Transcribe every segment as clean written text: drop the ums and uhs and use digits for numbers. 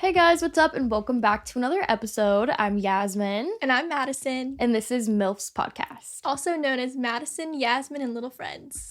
Hey guys, what's up? And welcome back to another episode. I'm Yasmyn. And I'm Madison. And this is MYLFS Podcast. Also known as Madison, Yasmyn, and Little Friends.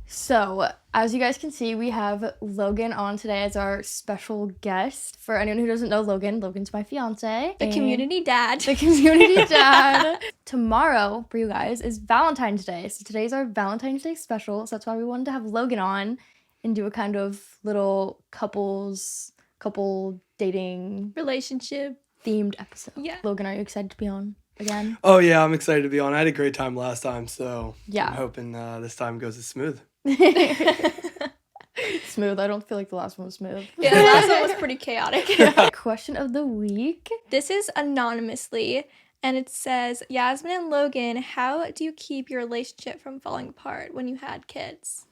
So, as you guys can see, we have Logan on today as our special guest. For anyone who doesn't know Logan, Logan's my fiance. The community dad. The community dad. Tomorrow, for you guys, is Valentine's Day. So today's our Valentine's Day special. So that's why we wanted to have Logan on and do a kind of little couple dating relationship themed episode. Yeah. Logan, are you excited to be on again? Oh, yeah, I'm excited to be on. I had a great time last time, so yeah. I'm hoping this time goes as smooth. Smooth. I don't feel like the last one was smooth. Yeah, the last one was pretty chaotic. Question of the week. This is anonymously, and it says, Yasmyn and Logan, how do you keep your relationship from falling apart when you had kids?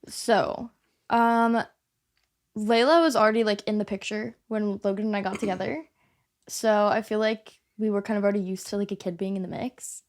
So, Layla was already like in the picture when Logan and I got together. So I feel like we were kind of already used to like a kid being in the mix,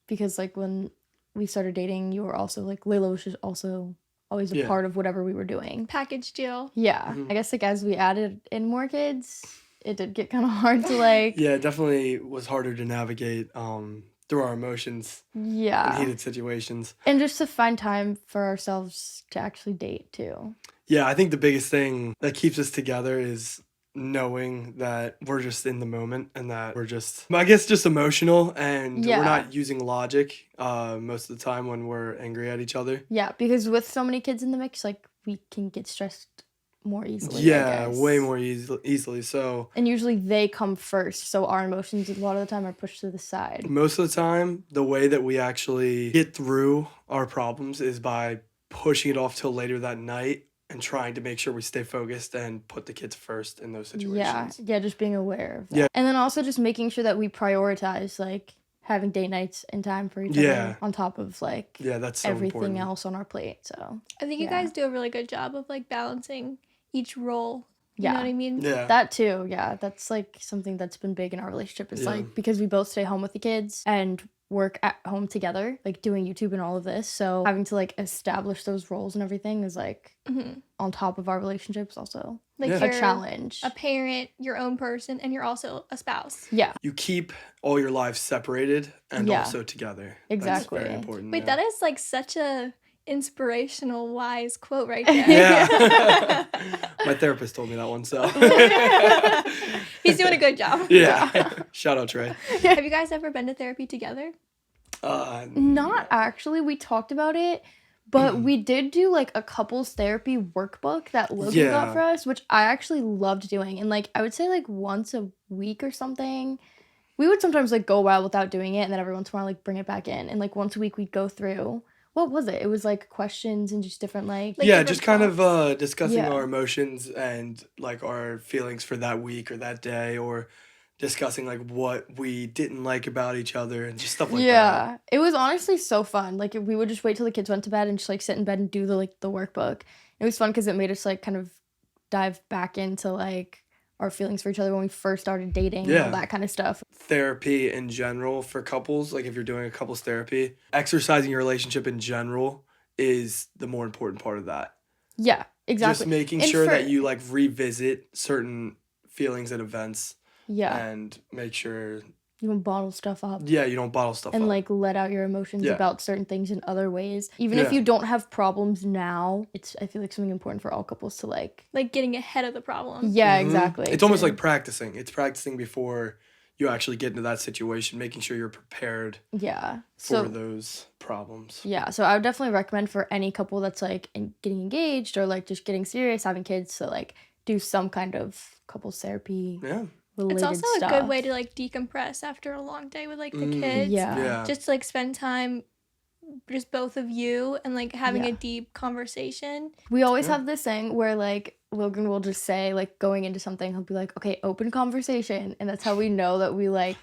because like when we started dating, you were also like, Layla was just also always a part of whatever we were doing. Package deal. Yeah. Mm-hmm. I guess like as we added in more kids, it did get kind of hard to like. Yeah, it definitely was harder to navigate through our emotions. Yeah. In heated situations. And just to find time for ourselves to actually date too. Yeah, I think the biggest thing that keeps us together is knowing that we're just in the moment and that we're just, I guess, just emotional, and we're not using logic most of the time when we're angry at each other. Yeah, because with so many kids in the mix, like, we can get stressed more easily. Yeah, way more easily. So, and usually they come first, so our emotions a lot of the time are pushed to the side. Most of the time, the way that we actually get through our problems is by pushing it off till later that night and trying to make sure we stay focused and put the kids first in those situations. Yeah, just being aware of that. Yeah. And then also just making sure that we prioritize, like, having date nights in time for each other on top of, like, that's so everything important. Else on our plate. So I think you guys do a really good job of, like, balancing each role. You know what I mean? Yeah. That too, yeah. That's, like, something that's been big in our relationship is, like, because we both stay home with the kids and work at home together, like doing YouTube and all of this, so having to like establish those roles and everything is like on top of our relationships also like a challenge. A parent, your own person, and you're also a spouse. Yeah, you keep all your lives separated and also together. Exactly. That's very important. Wait, that is like such a inspirational, wise quote right there. Yeah. My therapist told me that one, so he's doing a good job. Yeah. Shout out, Trey. Have you guys ever been to therapy together? Not actually. We talked about it, but we did do like a couples therapy workbook that Logan got for us, which I actually loved doing. And like I would say like once a week or something. We would sometimes like go a while without doing it, and then every once in a while like bring it back in. And like once a week we'd go through. What was it? It was like questions and just different like yeah, just kind of discussing our emotions and like our feelings for that week or that day, or discussing like what we didn't like about each other and just stuff like that. Yeah, it was honestly so fun. Like we would just wait till the kids went to bed and just like sit in bed and do the workbook. It was fun because it made us like kind of dive back into like our feelings for each other when we first started dating and all that kind of stuff. Therapy in general for couples, like if you're doing a couples therapy, exercising your relationship in general is the more important part of that. Yeah, exactly. Just making sure that you like revisit certain feelings and events. Yeah. And make sure you don't bottle stuff up. Yeah, you don't bottle stuff up. And like let out your emotions about certain things in other ways. Even if you don't have problems now, I feel like something important for all couples to like getting ahead of the problem. Yeah, exactly. It's almost like practicing. It's practicing before you actually get into that situation, making sure you're prepared for those problems. Yeah, so I would definitely recommend for any couple that's like getting engaged or like just getting serious, having kids, to like do some kind of couples therapy. Yeah. It's also a good way to like decompress after a long day with like the kids. Yeah. Just to like spend time, just both of you, and like having a deep conversation. We always have this thing where like Logan will just say like going into something, he'll be like, okay, open conversation. And that's how we know that we like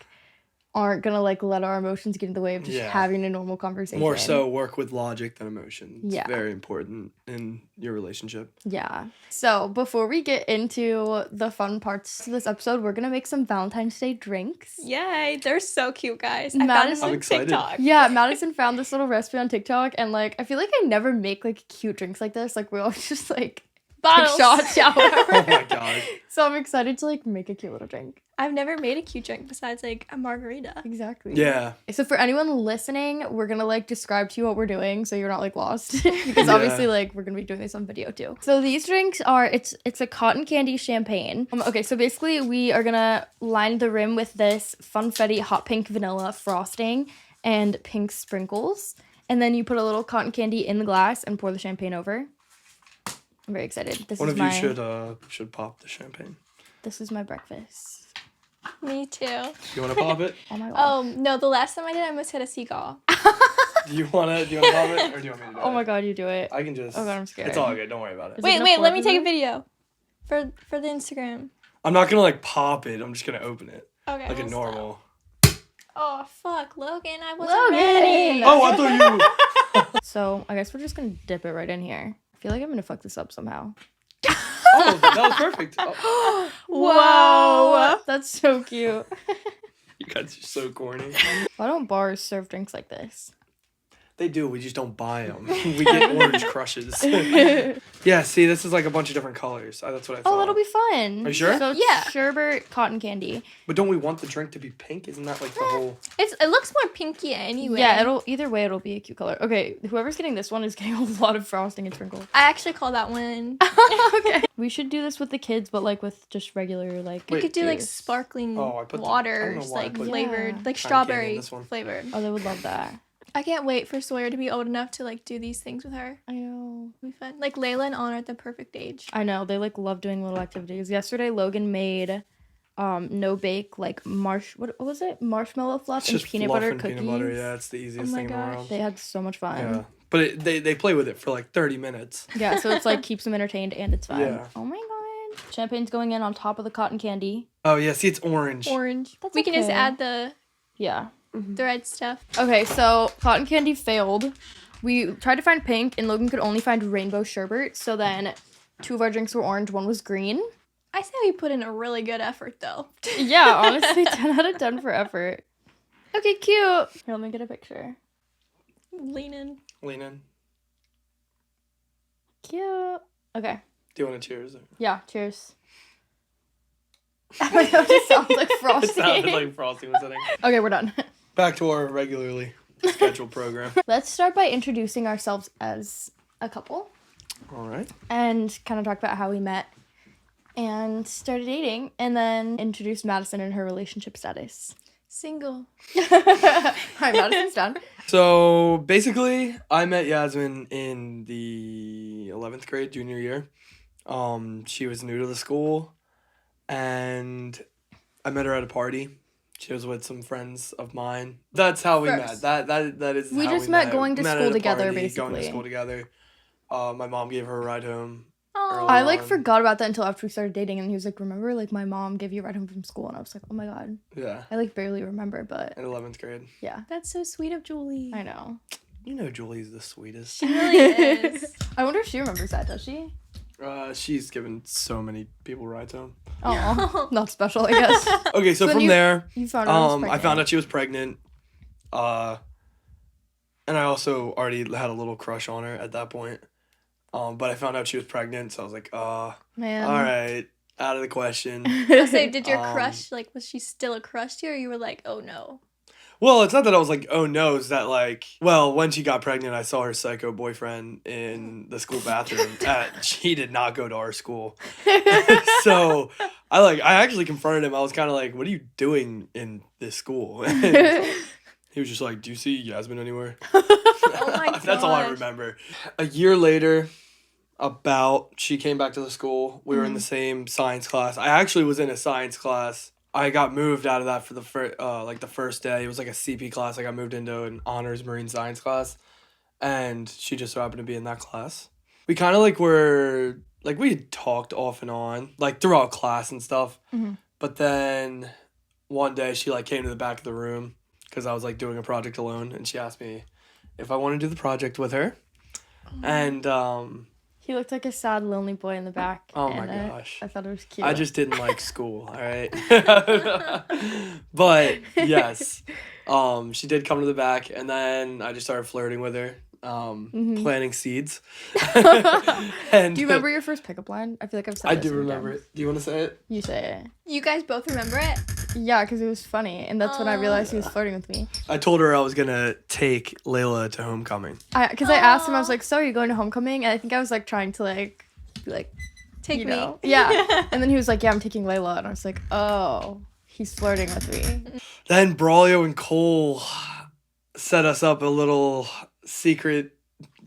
aren't gonna like let our emotions get in the way of just having a normal conversation. More so work with logic than emotion. It's Yeah. very important in your relationship. Yeah. So before we get into the fun parts of this episode, we're gonna make some Valentine's Day drinks. Yay, they're so cute, guys. Madison, I found this I'm on excited. TikTok. Yeah, Madison found this little recipe on TikTok, and like I feel like I never make like cute drinks like this. Like we always just like Bottles. take shots, yeah, whatever. Oh my god. So I'm excited to like make a cute little drink. I've never made a cute drink besides like a margarita. Exactly. Yeah. So for anyone listening, we're gonna like describe to you what we're doing so you're not like lost. Because obviously like we're gonna be doing this on video too. So these drinks are it's a cotton candy champagne. Okay, so basically we are gonna line the rim with this funfetti hot pink vanilla frosting and pink sprinkles. And then you put a little cotton candy in the glass and pour the champagne over. I'm very excited. One of you should pop the champagne. This is my breakfast. Me too. You want to pop it? Oh my god. Oh no, the last time I did, I almost hit a seagull. Do you want to pop it, or do you want me to do it? Oh my god, you do it. I can just. Oh god, I'm scared. It's all good. Don't worry about it. Wait, let me take a video for the Instagram. I'm not gonna like pop it. I'm just gonna open it Okay. like a normal. Oh fuck, Logan! I wasn't ready. Oh, I thought you. So I guess we're just gonna dip it right in here. I feel like I'm gonna fuck this up somehow. Oh, that was perfect. Oh. Whoa, that's so cute. You guys are so corny. Why don't bars serve drinks like this? They do. We just don't buy them. We get orange crushes. Yeah, see, this is like a bunch of different colors. That's what I thought. Oh, that'll be fun. Are you sure? So it's sherbet cotton candy. But don't we want the drink to be pink? Isn't that like the whole... It looks more pinky anyway. Yeah, either way it'll be a cute color. Okay, whoever's getting this one is getting a lot of frosting and sprinkles. I actually call that one. Okay. We should do this with the kids, but like with just regular like. We could do like juice. sparkling I don't water, know why I like put flavored, Yeah. like cotton candy in strawberry this one. flavored. Oh, they would love that. I can't wait for Sawyer to be old enough to like do these things with her. I know. It'll be fun. Like Layla and Anna are at the perfect age. I know. They like love doing little activities. Yesterday, Logan made no bake like what was it? Marshmallow fluff It's and just peanut fluff butter and cookies. peanut butter. Yeah, it's the easiest thing in the world. They had so much fun. Yeah. But they play with it for like 30 minutes. Yeah, so it's like keeps them entertained and it's fun. Yeah. Oh my god. Champagne's going in on top of the cotton candy. Oh, yeah. See, it's orange. Orange. That's We can just okay. add the Yeah. red stuff. Okay, so cotton candy failed. We tried to find pink and Logan could only find rainbow sherbet. So then 2 of our drinks were orange, 1 was green. I say we put in a really good effort though. Yeah, honestly, 10 out of 10 for effort. Okay, cute. Here, let me get a picture. Lean in. Lean in. Cute. Okay. Do you want to cheers? Yeah, cheers. It just sounds like frosting. It sounded like frosting was hitting. Okay, we're done. Back to our regularly scheduled program. Let's start by introducing ourselves as a couple All right. and kind of talk about how we met and started dating, and then introduce Madison and her relationship status. Single. Hi, Madison's done. So basically, I met Yasmyn in the 11th grade, junior year. She was new to the school, and I met her at a party. She was with some friends of mine. That's how we met. That is. We how just we met going to Met school at a together, party, basically. Going to school together. My mom gave her a ride home. Oh. I like forgot about that until after we started dating, and he was like, "Remember, like my mom gave you a ride home from school," and I was like, "Oh my god." Yeah. I like barely remember, but In 11th grade. yeah, That's so sweet of Julie. I know. You know Julie's the sweetest. She really is. I wonder if she remembers that. Does she? She's given so many people rides home. Oh, not special, I guess. Okay, so So from you- there, You found out. I found out she was pregnant. And I also already had a little crush on her at that point. But I found out she was pregnant, so I was like, Man. all right, out of the question. I say, did your Um, crush like was she still a crush to you, or you were like, oh no? Well, it's not that I was like, oh no, it's that like, well, when she got pregnant, I saw her psycho boyfriend in the school bathroom. She did not go to our school. So I actually confronted him. I was kind of like, what are you doing in this school? And he was just like, do you see Yasmyn anywhere? Oh my god. That's all I remember. A year later, she came back to the school. We were in the same science class. I actually was in a science class. I got moved out of that for the first day. It was like a CP class. I got moved into an honors marine science class, and she just so happened to be in that class. We kind of we had talked off and on, like throughout class and stuff. Mhm. But then one day she like came to the back of the room because I was like doing a project alone, and she asked me if I want to do the project with her. And he looked like a sad, lonely boy in the back. Oh my gosh. I thought it was cute. I just didn't like school, all right? But yes, she did come to the back, and then I just started flirting with her, planting seeds. And do you remember your first pickup line? I feel like I've said it. I do remember it. Do you want to say it? You say it. You guys both remember it? Yeah, because it was funny, and that's when I realized he was flirting with me. I told her I was gonna take Layla to homecoming. Because I asked him, I was like, "So are you going to homecoming?" And I think I was like trying to like, be like, take me. Yeah. And then he was like, "Yeah, I'm taking Layla," and I was like, "Oh, he's flirting with me." Then Braulio and Cole set us up a little secret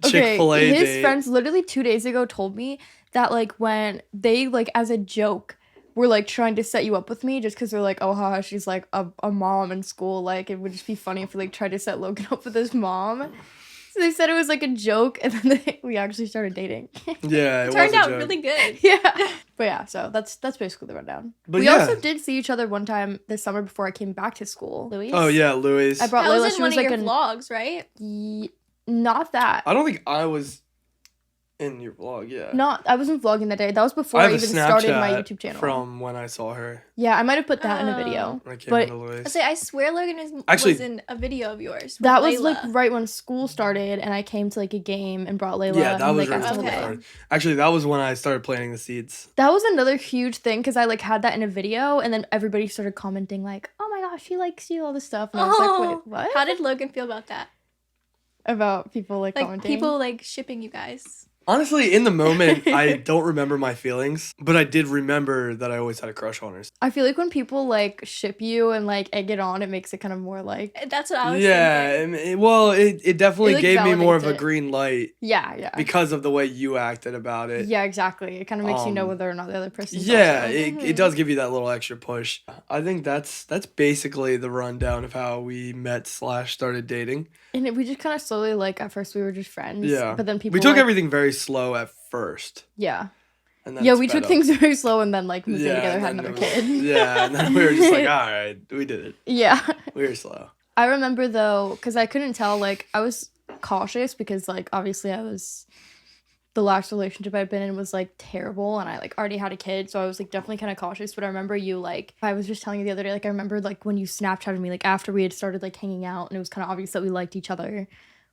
Chick-fil-A date. His friends literally 2 days ago told me that like when they like as a joke were like trying to set you up with me just because they're like, oh haha, she's like a mom in school, like it would just be funny if we like tried to set Logan up with his mom. So they said it was like a joke, and then we actually started dating. Yeah, it turned out really good. Yeah. But yeah, so that's basically the rundown. But we also did see each other one time this summer before I came back to school. Louise. Oh yeah, Louise. I brought Layla. Was in one of your vlogs, right? Not that. I don't think I was in your vlog, yeah. I wasn't vlogging that day. That was before I even started my YouTube channel. From when I saw her. Yeah, I might have put that in a video. I swear Logan was in a video of yours. That was like right when school started, and I came to like a game and brought Layla. Yeah, that was right when school started. Actually, that was when I started planting the seeds. That was another huge thing because I like had that in a video, and then everybody started commenting like, "Oh my gosh, she likes you," all this stuff. And I was like, "Wait, what?" How did Logan feel about that? About people like commenting? People like shipping you guys. Honestly, in the moment, I don't remember my feelings, but I did remember that I always had a crush on her. I feel like when people like ship you and like egg it on, it makes it kind of more like. That's what I was thinking. Yeah, well, it definitely gave me more of a green light. Yeah. Because of the way you acted about it. Yeah, exactly. It kind of makes you know whether or not the other person's Yeah, it does give you that little extra push. I think that's basically the rundown of how we met / started dating. And we just kind of slowly, like, at first we were just friends. Yeah. But then people we took everything very slow at first. Yeah. Yeah, we took things very slow and then, like, moved in together, had another kid. Yeah, and then we were just like, all right, we did it. Yeah. We were slow. I remember, though, because I couldn't tell, like, I was cautious because, like, obviously the last relationship I'd been in was, like, terrible, and I, like, already had a kid, so I was, like, definitely kind of cautious, but I remember you, like, I was just telling you the other day, like, I remember, like, when you Snapchatted me, like, after we had started, like, hanging out, and it was kind of obvious that we liked each other,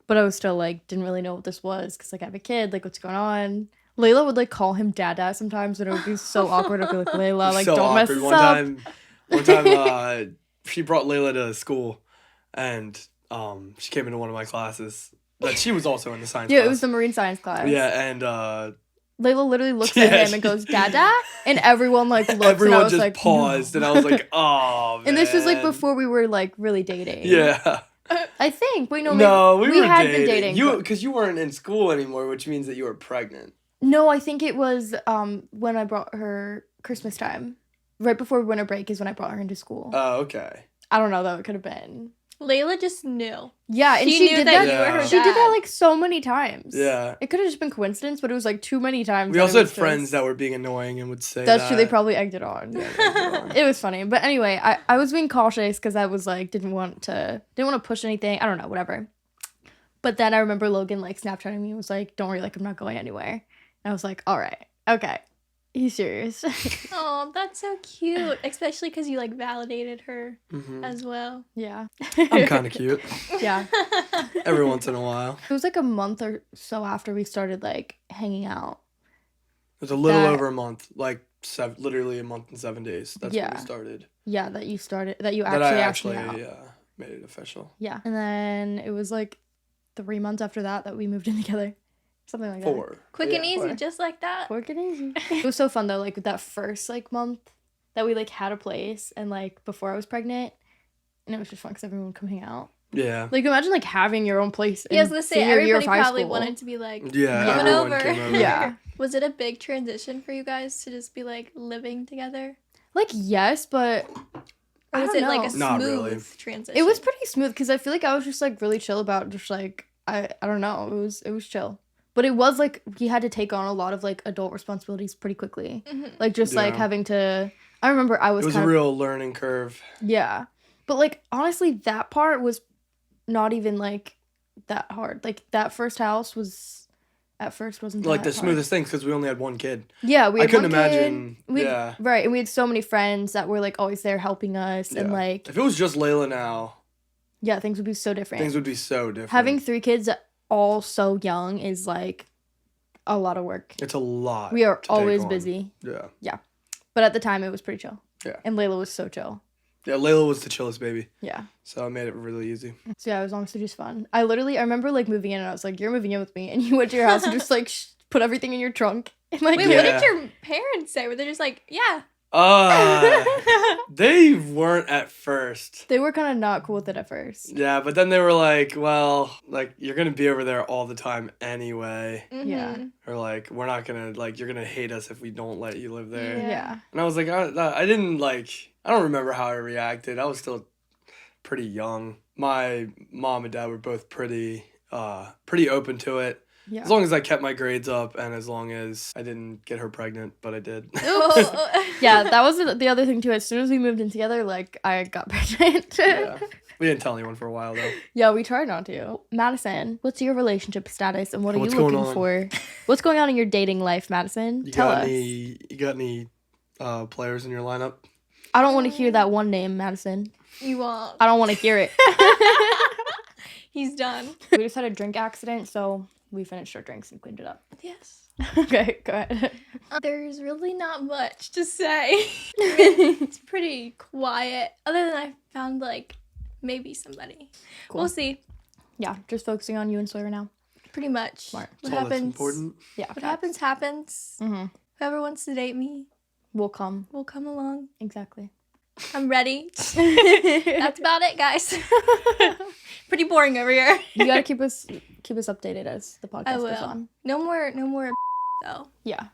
but I was still, like, didn't really know what this was, because, like, I have a kid, like, what's going on? Layla would, like, call him Dada sometimes, and it would be so awkward. I'd be like, Layla, like, so don't mess this up. One time, she brought Layla to school, and she came into one of my classes. That she was also in the science class. Yeah, it was the marine science class. Yeah, and Layla literally looks at him and goes, Dada? And everyone, like, looks, everyone and I was just like, paused, no. And I was like, oh, man. And this was, like, before we were, like, really dating. Yeah. I think. Wait, no, we had been dating. Because you weren't in school anymore, which means that you were pregnant. No, I think it was when I brought her Christmas time. Right before winter break is when I brought her into school. Oh, okay. I don't know, though. It could have been. Layla just knew. Yeah, and she knew that you were her dad. She did that, like, so many times. Yeah. It could have just been coincidence, but it was, like, too many times. We also had friends that were being annoying and would say That's true, they probably egged it on. Yeah, it was funny. But anyway, I was being cautious because I was, like, didn't want to push anything. I don't know, whatever. But then I remember Logan, like, Snapchatting me and was like, don't worry, like, I'm not going anywhere. And I was like, all right, okay. He's serious. Oh, that's so cute. Especially because you, like, validated her as well. Yeah. I'm kind of cute. Yeah. Every once in a while. It was, like, a month or so after we started, like, hanging out. It was a little over a month. Like, literally a month and 7 days. That's when we started. Yeah, that you actually asked me out. Yeah, made it official. Yeah. And then it was, like, 3 months after that we moved in together. Something like 4. that. Quick and easy, just like that. Quick and easy. It was so fun, though, like, with that first, like, month that we, like, had a place, and, like, before I was pregnant, and it was just fun because everyone would come hang out. Yeah. Like, imagine, like, having your own place. Yeah, I was going to say, everybody probably wanted to be, like, coming over. Came over. Yeah. Was it a big transition for you guys to just be, like, living together? Like, yes, but... Or was it, like, a smooth transition? It was pretty smooth, because I feel like I was just, like, really chill about just, like, I don't know. It was chill. But it was, like, he had to take on a lot of, like, adult responsibilities pretty quickly. Mm-hmm. Like, just, like, having to... I remember it was a real learning curve. Yeah. But, like, honestly, that part was not even, like, that hard. Like, that first house was, at first, wasn't like that the smoothest thing, because we only had one kid. Yeah, we had I couldn't imagine. Yeah. Right, and we had so many friends that were, like, always there helping us. And, like... If it was just Layla now... Yeah, things would be so different. Having 3 kids all so young is, like, a lot of work. It's a lot. We are always busy. Yeah. Yeah. But at the time, it was pretty chill. Yeah. And Layla was so chill. Yeah, Layla was the chillest baby. Yeah. So it made it really easy. So yeah, it was honestly just fun. I remember, like, moving in, and I was like, you're moving in with me. And you went to your house and just, like, put everything in your trunk. And, like, wait, what did your parents say? Were they just like, yeah? They weren't at first. They were kind of not cool with it at first. Yeah, but then they were like, well, like, you're going to be over there all the time anyway. Mm-hmm. Yeah. Or, like, we're not going to, like, you're going to hate us if we don't let you live there. Yeah. And I was like, I didn't, like, I don't remember how I reacted. I was still pretty young. My mom and dad were both pretty open to it. Yeah. As long as I kept my grades up and as long as I didn't get her pregnant, but I did. Yeah, that was the other thing too. As soon as we moved in together, like, I got pregnant. Yeah. We didn't tell anyone for a while though. Yeah, we tried not to. Madison, what's your relationship status and what are you looking for? What's going on in your dating life, Madison? Tell us. You got any players in your lineup? I don't want to hear that one name, Madison. You won't. I don't want to hear it. He's done. We just had a drink accident, so we finished our drinks and cleaned it up. Yes. Okay, go ahead. There's really not much to say. It's pretty quiet. Other than I found, like, maybe somebody. Cool. We'll see. Yeah, just focusing on you and Sawyer now. Pretty much. Smart. What happens? That's important. Yeah. What happens, happens. Mm-hmm. Whoever wants to date me. Will come. Will come along. Exactly. I'm ready. That's about it, guys. Pretty boring over here. You gotta keep us updated as the podcast goes on. No more though. Yeah.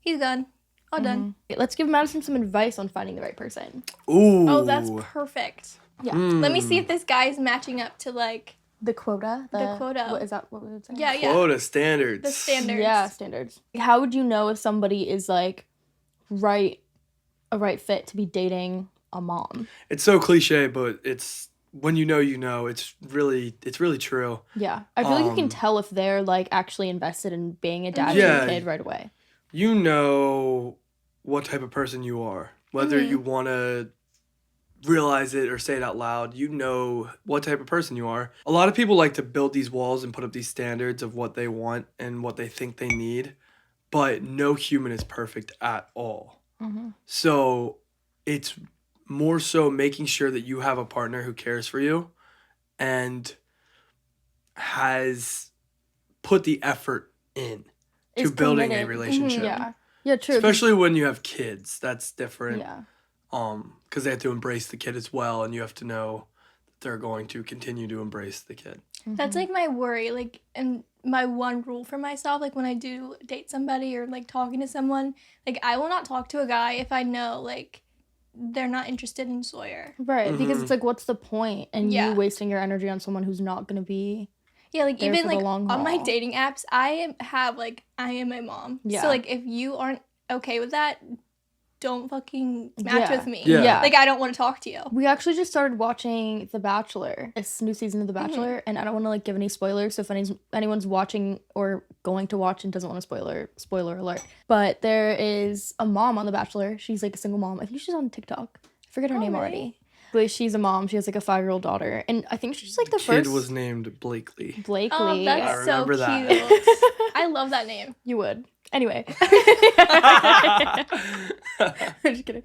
He's gone. All done. Let's give Madison some advice on finding the right person. Ooh. Oh, that's perfect. Yeah. Let me see if this guy's matching up to, like, the quota. The quota. What is that? What was it saying? Yeah. Quota standards. The standards. Yeah, standards. How would you know if somebody is, like, a right fit to be dating a mom? It's so cliche, but it's when you know. It's really true. Yeah, I feel like you can tell if they're, like, actually invested in being a dad to your kid right away. You know what type of person you are, whether you want to realize it or say it out loud. You know what type of person you are. A lot of people like to build these walls and put up these standards of what they want and what they think they need, but no human is perfect at all. Mm-hmm. So it's more so making sure that you have a partner who cares for you and has put the effort in to building a relationship. Mm-hmm. Yeah, true. Especially when you have kids, that's different. Yeah. Because they have to embrace the kid as well, and you have to know that they're going to continue to embrace the kid. Mm-hmm. That's, like, my worry, like, and my one rule for myself, like, when I do date somebody or, like, talking to someone, like, I will not talk to a guy if I know, like, they're not interested in Sawyer. Right, because it's like, what's the point? And you wasting your energy on someone who's not going to be like, even, like, on my dating apps, I am my mom. Yeah. So, like, if you aren't okay with that, don't fucking match with me. Yeah. Like, I don't want to talk to you. We actually just started watching The Bachelor. This new season of The Bachelor, and I don't want to, like, give any spoilers, so if anyone's watching or going to watch and doesn't want a spoiler alert. But there is a mom on The Bachelor. She's, like, a single mom. I think she's on TikTok. I forget her name already. But she's a mom. She has, like, a 5-year-old daughter. And I think she's, like, the first... kid was named Blakely. Oh, that's so cute. I love that name. You would. Anyway. I'm just kidding.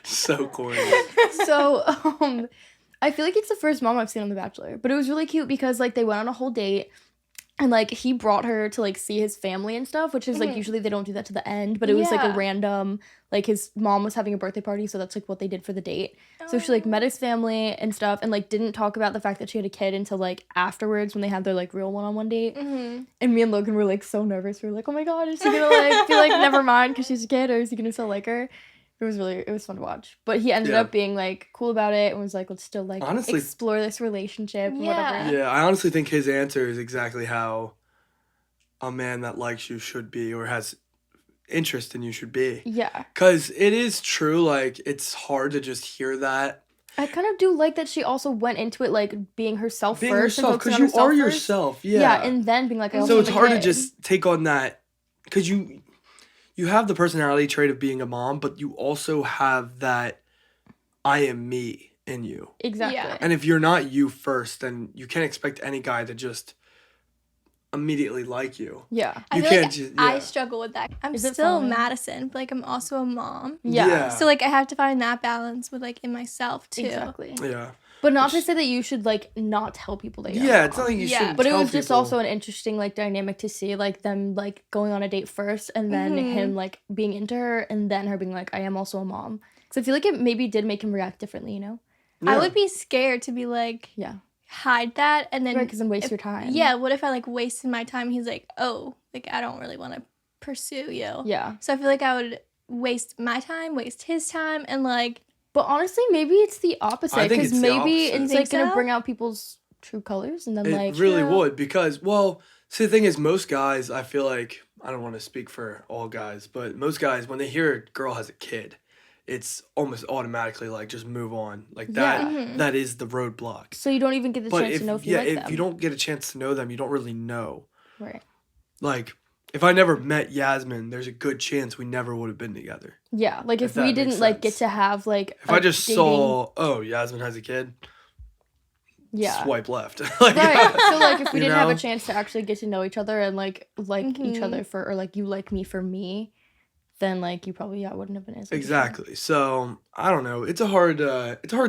So corny. So, I feel like it's the first mom I've seen on The Bachelor. But it was really cute because, like, they went on a whole date. And, like, he brought her to, like, see his family and stuff, which is, like, usually they don't do that to the end. But it was, like, a random, like, his mom was having a birthday party, so that's, like, what they did for the date. So she, like, met his family and stuff and, like, didn't talk about the fact that she had a kid until, like, afterwards when they had their, like, real one-on-one date. Mm-hmm. And me and Logan were, like, so nervous. We were like, oh, my God, is he gonna, like, be like, never mind because she's a kid, or is he gonna still like her? It was fun to watch. But he ended up being, like, cool about it and was like, let's still, like, honestly, explore this relationship and whatever. Yeah, I honestly think his answer is exactly how a man that likes you should be or has interest in you should be. Yeah. Because it is true, like, it's hard to just hear that. I kind of do like that she also went into it, like, being herself Being first. herself, because you are yourself, yeah. Yeah, and then being like, I so it's hard to just take on that, because you have the personality trait of being a mom, but you also have that I am me in you. Exactly. Yeah. And if you're not you first, then you can't expect any guy to just immediately like you. Yeah. I feel like I struggle with that. I'm still Madison, but like I'm also a mom. Yeah. So like I have to find that balance with like in myself too. Exactly. Yeah. But not to say that you should like not tell people that you're a mom. It's not like you should. But it was just also an interesting like dynamic to see, like them like going on a date first and then him like being into her and then her being like, I am also a mom. Because I feel like it maybe did make him react differently, you know? Yeah. I would be scared to be like, hide that and then because then waste your time. Yeah, what if I like wasted my time? He's like, oh, like I don't really want to pursue you. Yeah. So I feel like I would waste my time, waste his time, and like. But honestly, maybe it's the opposite, because maybe it's like gonna bring out people's true colors, and then it really would, because see, the thing is, most guys, I feel like, I don't want to speak for all guys, but most guys, when they hear a girl has a kid, it's almost automatically like just move on, like that. That is the roadblock. So you don't even get the chance to know if you like them. If you don't get a chance to know them, you don't really know. Right. Like, if I never met Yasmyn, there's a good chance we never would have been together. Yeah, like if we didn't like get to have like. If I just saw, Yasmyn has a kid. Yeah. Swipe left. Right. So like if we didn't have a chance to actually get to know each other and like each other or like you like me for me, then like you probably wouldn't have been as exactly. So I don't know. It's a hard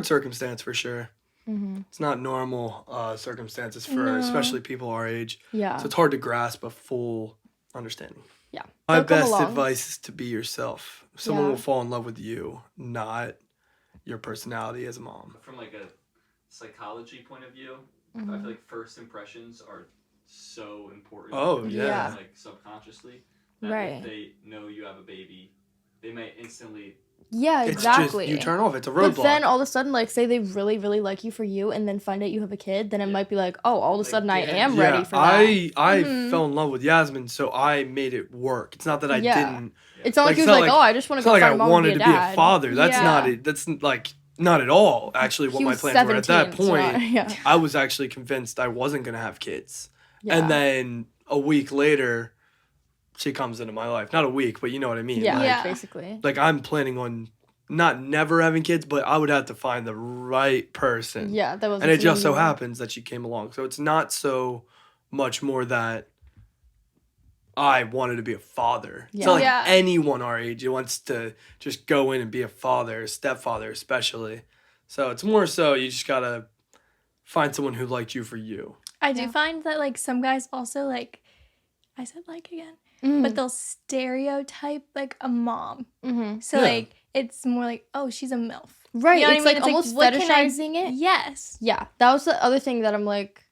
circumstance for sure. It's not normal circumstances for especially people our age. Yeah. So it's hard to grasp a full understanding. Yeah. My best advice is to be yourself. Someone will fall in love with you, not your personality as a mom. From like a psychology point of view, I feel like first impressions are so important. Oh yeah. Like subconsciously. That if they know you have a baby, they might instantly. Yeah, exactly. It's just, you turn off. It's a roadblock. But then all of a sudden, like, say they really, really like you for you, and then find out you have a kid, then it might be like, oh, all of a sudden I am ready for that. I fell in love with Yasmyn, so I made it work. It's not that I didn't. It's not like he was like, oh, I just want to go find mom and be a dad. It's not like I wanted to be a father. That's not it. That's like not at all. Actually, what my plans were at that point. I was actually convinced I wasn't gonna have kids, and then a week later. She comes into my life. Not a week, but you know what I mean. Yeah, basically. Like, I'm planning on not never having kids, but I would have to find the right person. Yeah, that was. And it just so happens that she came along. So it's not so much more that I wanted to be a father. Yeah. It's not like anyone our age wants to just go in and be a father, a stepfather especially. So it's more so you just gotta find someone who liked you for you. I do find that, like, some guys also, like, I said like again. But they'll stereotype like a mom. So like it's more like, oh, she's a MYLF. Right. You know it's like almost fetishizing it. Yes. Yeah. That was the other thing that I'm like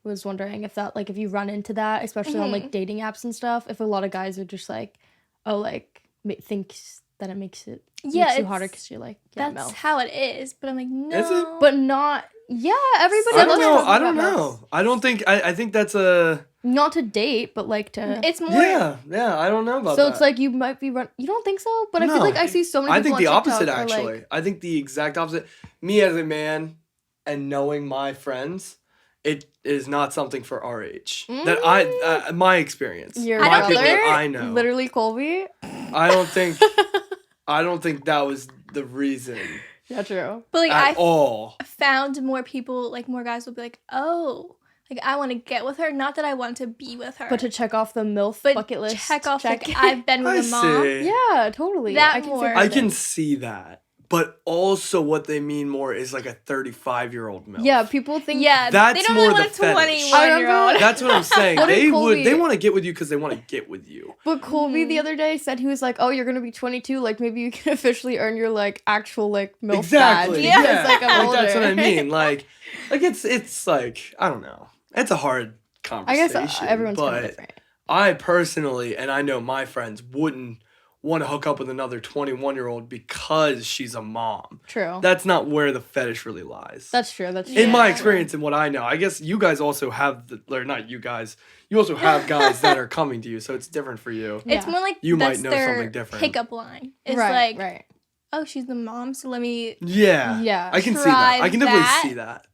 was wondering if that like if you run into that, especially on like dating apps and stuff, if a lot of guys are just like, oh, like thinks that it makes it makes you harder because you're like, that's MYLF. how it is. But I'm like, no. Is it? But not. Yeah, everybody. I don't know. I don't think. I think that's a. Not to date, but like to. It's more. Yeah. I don't know about that. So it's like you might be You don't think so? But I feel like I see so many. I think the opposite actually. Like, I think the exact opposite. Me as a man, and knowing my friends, it is not something for our age. That my experience. My people I know. Literally Colby. I don't think that was the reason. Yeah, true. But like all found more people, like more guys will be like, oh, like I want to get with her. Not that I want to be with her, but to check off the MYLF bucket list. Check off like I've been with a mom. Yeah, totally. I can see that. But also what they mean more is like a 35-year-old MYLF. Yeah, people think that's they don't more want the a 21-year-old. That's what I'm saying. They want to get with you because they want to get with you. But Colby the other day said he was like, "Oh, you're gonna be 22. Like maybe you can officially earn your like actual like MYLF exactly. badge." Yeah, like, I'm older. That's what I mean. Like it's like I don't know. It's a hard conversation. I guess everyone's kind of different. I personally, and I know my friends wouldn't want to hook up with another 21-year-old because she's a mom. True. That's not where the fetish really lies. That's true. That's in my experience and what I know. I guess you guys also have not you guys. You also have guys that are coming to you, so it's different for you. It's more like you that's might know their something different. pickup line. It's right. Oh, she's the mom, so let me Yeah. I can see that. I can definitely see that.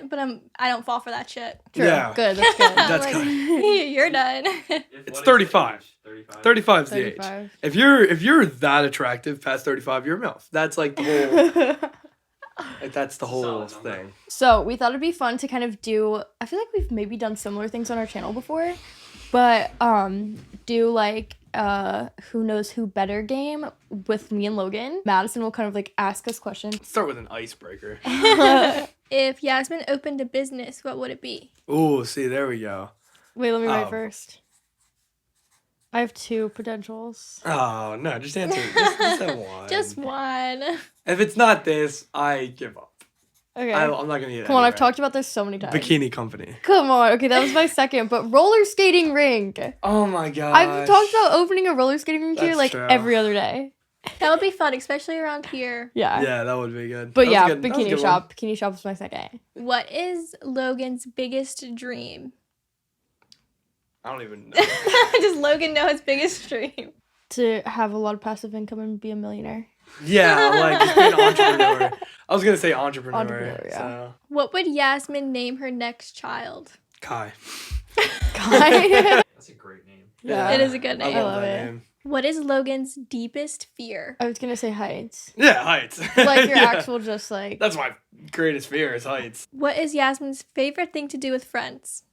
But I don't fall for that shit. True. Yeah. Good. That's good. That's like, good. You're done. It's 35. 35 is the age. 35. If you're that attractive past 35, you're a MILF. That's like the whole that's the whole thing. So we thought it'd be fun to kind of do, I feel like we've maybe done similar things on our channel before, but do like who knows who better game with me and Logan. Madison will kind of like ask us questions. Start with an icebreaker. If Yasmyn opened a business, what would it be? Ooh, see, there we go. Wait, let me write first. I have 2 potentials. Oh, no, just answer. Just have one. Just one. If it's not this, I give up. Okay. I'm not going to get it. Come on, I've talked about this so many times. Bikini company. Come on. Okay, that was my second, but roller skating rink. Oh my god. I've talked about opening a roller skating rink here like every other day. That would be fun, especially around here. Yeah. Yeah, that would be good. But yeah, bikini shop. Bikini shop was my second. What is Logan's biggest dream? I don't even know. Does Logan know his biggest dream? To have a lot of passive income and be a millionaire. Yeah, like just be an entrepreneur. I was going to say entrepreneur. Yeah. So. What would Yasmyn name her next child? Kai. Kai? That's a great name. Yeah. It is a good name. I love that name. What is Logan's deepest fear? I was going to say heights. Yeah, heights. Like your actual just like... That's my greatest fear is heights. What is Yasmyn's favorite thing to do with friends?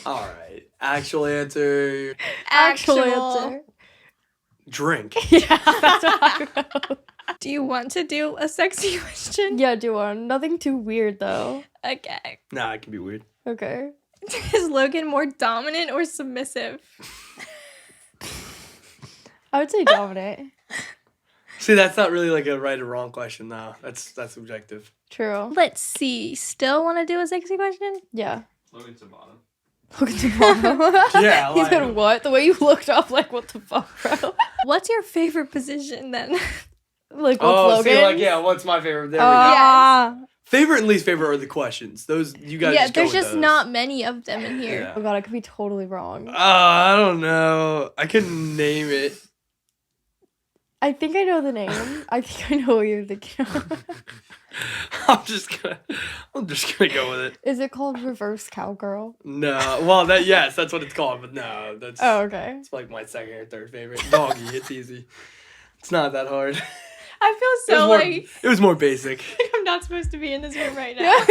All right. Actual answer. Actual answer. Drink. Yeah, that's what I wrote. Do you want to do a sexy question? Yeah, do one. Nothing too weird though. Okay. Nah, it can be weird. Okay. Is Logan more dominant or submissive? I would say dominant. See, that's not really like a right or wrong question, though. That's subjective. True. Let's see. Still want to do a sexy question? Yeah. Logan's the bottom. Logan's the bottom. Yeah, He's been what? The way you looked up, like, what the fuck, bro? What's your favorite position then? Like, what's Logan? See, like, yeah, what's my favorite? There we go. Yeah. Favorite and least favorite are the questions. Those, you guys just go there's with just those. not many of them in here. Yeah. Oh god, I could be totally wrong. I don't know. I couldn't name it. I think I know the name. I think I know what you're thinking of. I'm just gonna go with it. Is it called reverse cowgirl? No. Well, yes, that's what it's called, but no, that's Oh, okay. it's like my second or third favorite. Doggy, it's easy. It's not that hard. I feel so It was more basic. I'm not supposed to be in this room right now.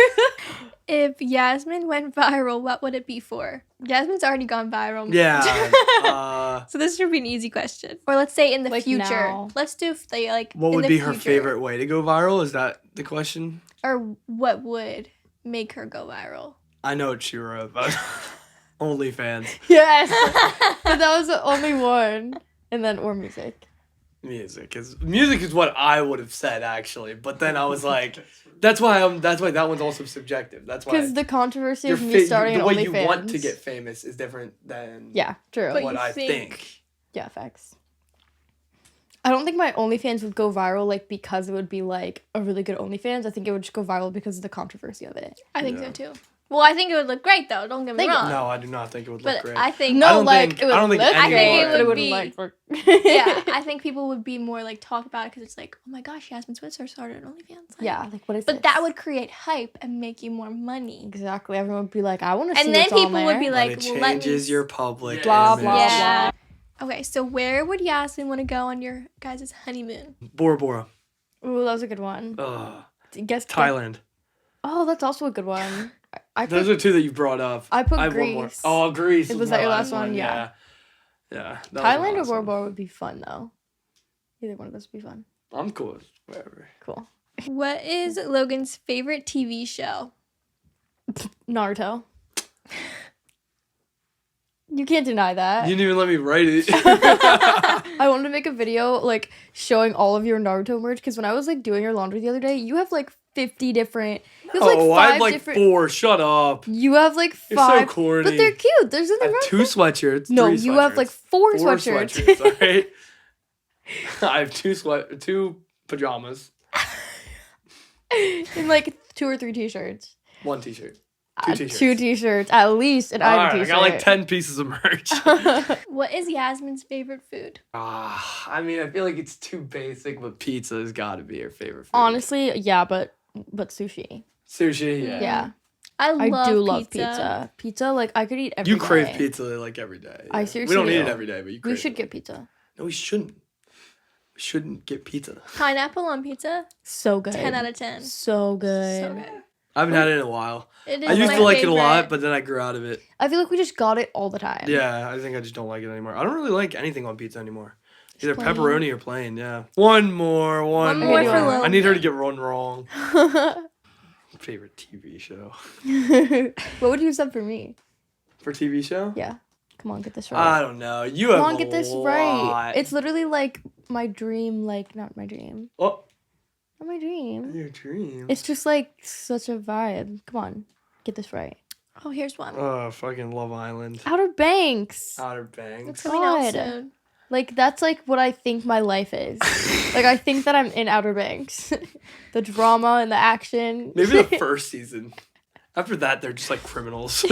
If Yasmyn went viral, what would it be for? Yasmyn's already gone viral. Yeah. So this should be an easy question. Or let's say in the Like future. now. Let's do like What in would the be her future. favorite way to go viral? Is that the question? Or what would make her go viral? I know what she wrote about OnlyFans. Yes. But that was the only one. And then or music. Music is what I would have said actually, but then I was like, that's why that one's also subjective. That's why Because the controversy of me starting the an way you OnlyFans. want to get famous is different than Yeah, true. But what you I think- think. Yeah, facts. I don't think my OnlyFans would go viral like because it would be like a really good OnlyFans. I think it would just go viral because of the controversy of it. I think so too. Well, I think it would look great though. Don't get me wrong. No, I do not think it would look But great. I think No, I don't like think- it would I don't think look anyone- great, I think it but it would wouldn't be- like work. Yeah, I think people would be more like talk about it because it's like, oh my gosh, Yasmyn Switzer started an OnlyFans. Like, Yeah, like what is but this? that would create hype and make you more money. Exactly. Everyone would be like, I want to see And then what's on people would there. be But like, it well, let me changes your public Blah, image. blah, Yeah. Okay, so where would Yasmyn want to go on your guys' honeymoon? Bora Bora. Ooh, that was a good one. Guess Thailand. Oh, that's also a good one. I Those put are two that you brought up. I put have one more. Greece. Oh, Greece. Was was that my your last one? Yeah. Yeah. that was my Thailand or last Bora one. Bora would be fun though. Either one of those would be fun. I'm cool with whatever. Cool. What is Logan's favorite TV show? Naruto. You can't deny that. You didn't even let me write it. I wanted to make a video like showing all of your Naruto merch because when I was like doing your laundry the other day, you have like 50 different. I have like 4. Shut up. You have like 5. You're so corny. But they're cute. There's nothing wrong with 2 sweatshirts. No, 3 you sweatshirts. have like 4 sweatshirts. 4 sweatshirts, all right? I have 2 pajamas. And like 2 or 3 t-shirts. 1 t-shirt. 2 t-shirts. 2 t-shirts, at least, and I have a t-shirt. I got like 10 pieces of merch. What is Yasmyn's favorite food? I mean, I feel like it's too basic, but pizza has got to be her favorite food. Honestly, yeah, but sushi. Sushi, yeah. Yeah. I love pizza. Pizza, like, I could eat every day. You crave pizza, like, every day. I seriously We don't eat it every day, but you crave it. We should get pizza. No, we shouldn't. We shouldn't get pizza. Pineapple on pizza? So good. 10 out of 10. So good. So good. I haven't had it in a while. It is I used my to like favorite. it a lot, but then I grew out of it. I feel like we just got it all the time. Yeah, I think I just don't like it anymore. I don't really like anything on pizza anymore. Either plain. pepperoni or plain, yeah. One more One more for Logan. I need her to get one wrong. Favorite TV show. What would you have said for me? For TV show? Yeah. Come on, get this right. I don't know. You have Come on, get this lot. right. It's literally like my dream, like, not my dream. Oh. Not my dream. Your dream. It's just like such a vibe. Come on, get this right. Oh, here's one. Oh, fucking Love Island. Outer Banks. Outer Banks. It's coming out God. soon. Like, that's like what I think my life is. Like, I think that I'm in Outer Banks. The drama and the action. Maybe the first season. After that, they're just like criminals.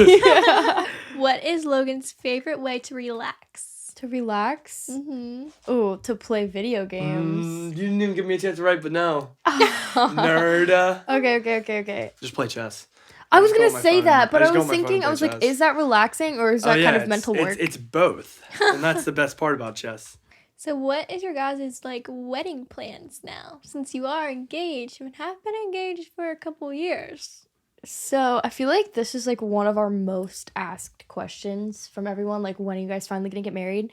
What is Logan's favorite way to relax? To relax? Mm-hmm. Oh, to play video games. You didn't even give me a chance to write, but no. Nerd. Okay. Just play chess. I was just go gonna on my say phone. that, but I I just go was on my phone thinking, and I was play like, chess. is that relaxing or is that kind of mental work? It's both. And that's the best part about chess. So what is your guys' like wedding plans now? Since you are engaged and have been engaged for a couple years. So I feel like this is like one of our most asked questions from everyone. Like, when are you guys finally gonna get married?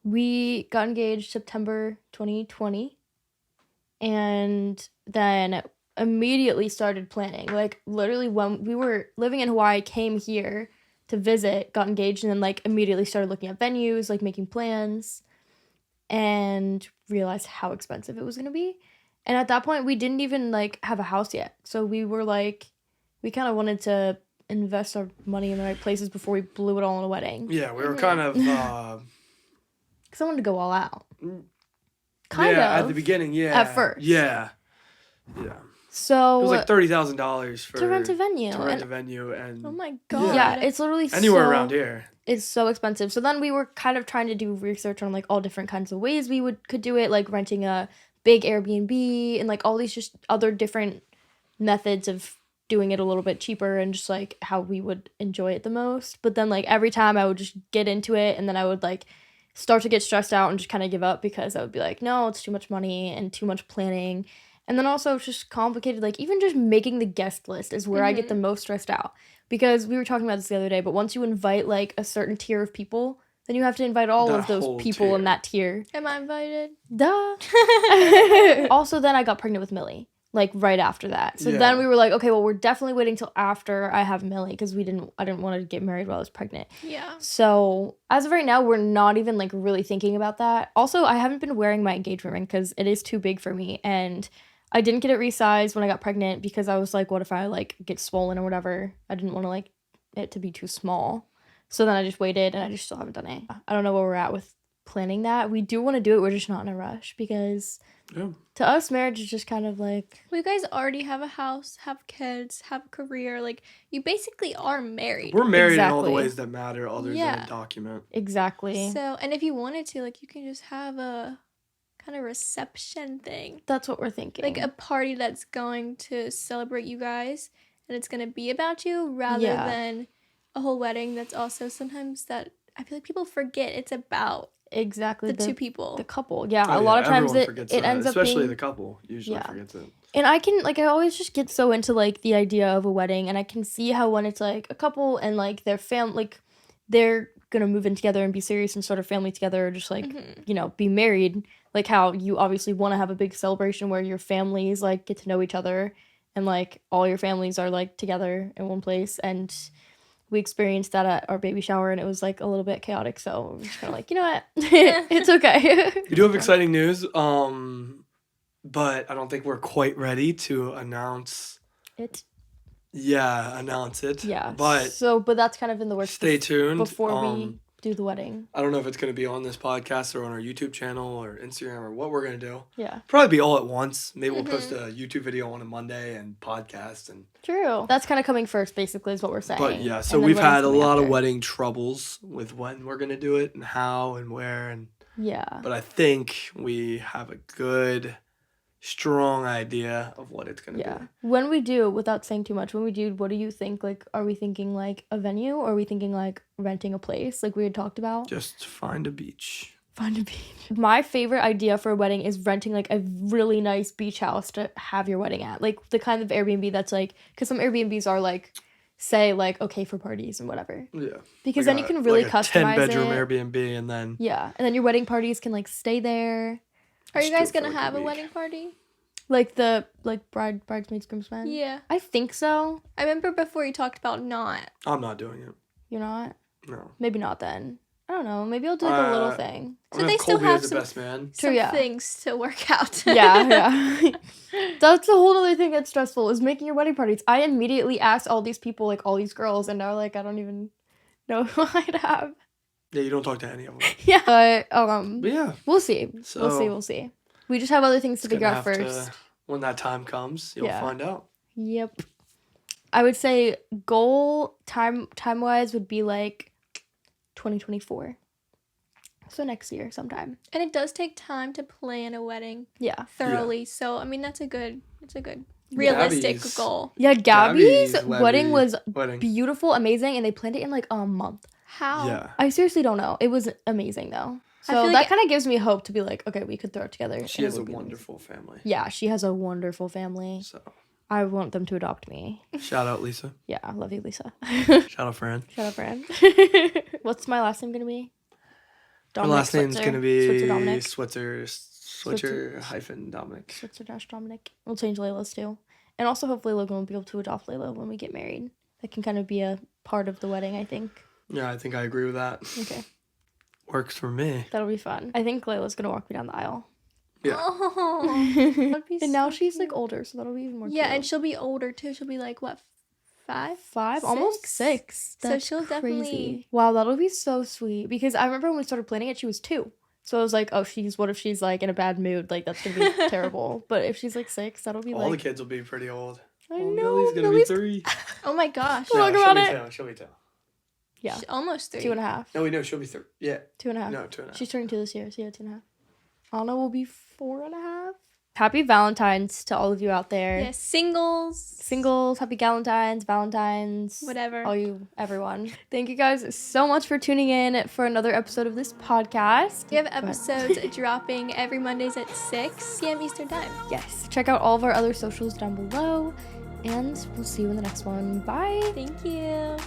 We got engaged September 2020, and then immediately started planning. Like, literally when we were living in Hawaii, came here to visit, got engaged, and then like immediately started looking at venues, like making plans, and realized how expensive it was gonna be. And at that point, we didn't even like have a house yet, so we were like, we kind of wanted to invest our money in the right places before we blew it all on a wedding. Yeah, we were kind of Because I wanted to go all out. Kind of. at the beginning, yeah. At first. Yeah. So It was like $30,000 for to rent a venue. and Oh my god. Yeah, it's literally anywhere around here. It's so expensive. So then we were kind of trying to do research on like all different kinds of ways we could do it, like renting a big Airbnb and like all these just other different methods of doing it a little bit cheaper and just like how we would enjoy it the most. But then like every time I would just get into it and then I would like start to get stressed out and just kind of give up because I would be like, no, it's too much money and too much planning. And then also it's just complicated. Like, even just making the guest list is where I get the most stressed out. Because we were talking about this the other day, but once you invite like a certain tier of people, then you have to invite all of those people in that tier. Am I invited? Duh. Also, then I got pregnant with Millie, like right after that. So then we were like, okay, well, we're definitely waiting till after I have Millie because I didn't want to get married while I was pregnant. Yeah. So as of right now, we're not even like really thinking about that. Also, I haven't been wearing my engagement ring because it is too big for me, and I didn't get it resized when I got pregnant because I was like, what if I like get swollen or whatever? I didn't want to like it to be too small. So then I just waited and I just still haven't done it. I don't know where we're at with planning that. We do want to do it. We're just not in a rush because to us, marriage is just kind of like... Well, you guys already have a house, have kids, have a career. Like, you basically are married. We're married in all the ways that matter other than a document. Exactly. So, and if you wanted to, like, you can just have a kind of reception thing. That's what we're thinking. Like a party that's going to celebrate you guys and it's going to be about you rather than a whole wedding that's also sometimes that I feel like people forget it's about exactly the two people. The couple. Yeah, a lot of times it ends up especially being... the couple usually forgets it. And I always just get so into like the idea of a wedding, and I can see how when it's like a couple and like their family, like they're gonna move in together and be serious and start a family together, or just like you know, be married, like how you obviously want to have a big celebration where your families like get to know each other and like all your families are like together in one place. And we experienced that at our baby shower, and it was like a little bit chaotic, so we're just kind of like, you know what, it's okay. We do have exciting news. but I don't think we're quite ready to announce it. Yeah, announce it. Yeah. But that's kind of in the works. Stay tuned. Before we do the wedding. I don't know if it's going to be on this podcast or on our YouTube channel or Instagram or what we're going to do. Yeah. Probably be all at once. Maybe we'll post a YouTube video on a Monday and podcast. And True. That's kind of coming first, basically, is what we're saying. But yeah, so we've had a lot of wedding troubles with when we're going to do it and how and where. And yeah. But I think we have a good, strong idea of what it's going to be. When we do, without saying too much, when we do, what do you think? Like, are we thinking like a venue or are we thinking like renting a place like we had talked about? Just find a beach. Find a beach. My favorite idea for a wedding is renting like a really nice beach house to have your wedding at. Like the kind of Airbnb that's like, because some Airbnbs are like, say like okay for parties and whatever. Yeah. Because then you can really customize 10-bedroom Airbnb and then. Yeah. And then your wedding parties can like stay there. Are you guys gonna have a wedding party? Like the bridesmaids, groomsmen? Yeah. I think so. I remember before you talked about not. I'm not doing it. You're not? No. Maybe not then. I don't know. Maybe I'll do like a little thing. So they still have some True, things to work out. Yeah. That's a whole other thing that's stressful is making your wedding parties. I immediately asked all these people, like all these girls, and now like I don't even know who I'd have. Yeah, you don't talk to any of them. Yeah. But yeah. We'll see. So we'll see. We just have other things to figure out first. When that time comes, you'll find out. Yep. I would say goal time-wise would be like 2024. So next year sometime. And it does take time to plan a wedding. Yeah. Thoroughly. Yeah. So I mean that's a good realistic goal. Yeah, Gabby's wedding was beautiful, amazing, and they planned it in like a month. How? Yeah. I seriously don't know. It was amazing though. So that kind of gives me hope to be like, okay, we could throw it together. She has a wonderful family. Yeah, she has a wonderful family. So I want them to adopt me. Shout out Lisa. Yeah, I love you, Lisa. Shout out Fran. Shout out Fran. What's my last name gonna be? Dominic. My last name's gonna be Switzer hyphen Dominic. Switzer-Dominic. We'll change Layla's too. And also hopefully Logan will be able to adopt Layla when we get married. That can kind of be a part of the wedding, I think. Yeah, I think I agree with that. Okay. Works for me. That'll be fun. I think Layla's gonna walk me down the aisle. Yeah. Oh, and now she's like older, so that'll be even more. Yeah, cute. And she'll be older too. She'll be like what, 5, almost 6. That's so she'll definitely. Wow, that'll be so sweet. Because I remember when we started planning it, she was 2. So I was like, oh, what if she's like in a bad mood? Like that's gonna be terrible. But if she's like 6, that'll be all the kids will be pretty old. I know. Millie's gonna be 3. Oh my gosh. Talk about it. She'll be 2. Yeah. Almost 3. 2.5. No, we know she'll be 3. Yeah. 2.5. No, 2.5. She's turning 2 this year, so yeah, 2.5. Anna will be 4.5. Happy Valentine's to all of you out there. Yes, singles, happy Valentines, whatever. Everyone. Thank you guys so much for tuning in for another episode of this podcast. We have episodes dropping every Mondays at 6 p.m. Eastern Time. Yes. Check out all of our other socials down below, and we'll see you in the next one. Bye. Thank you.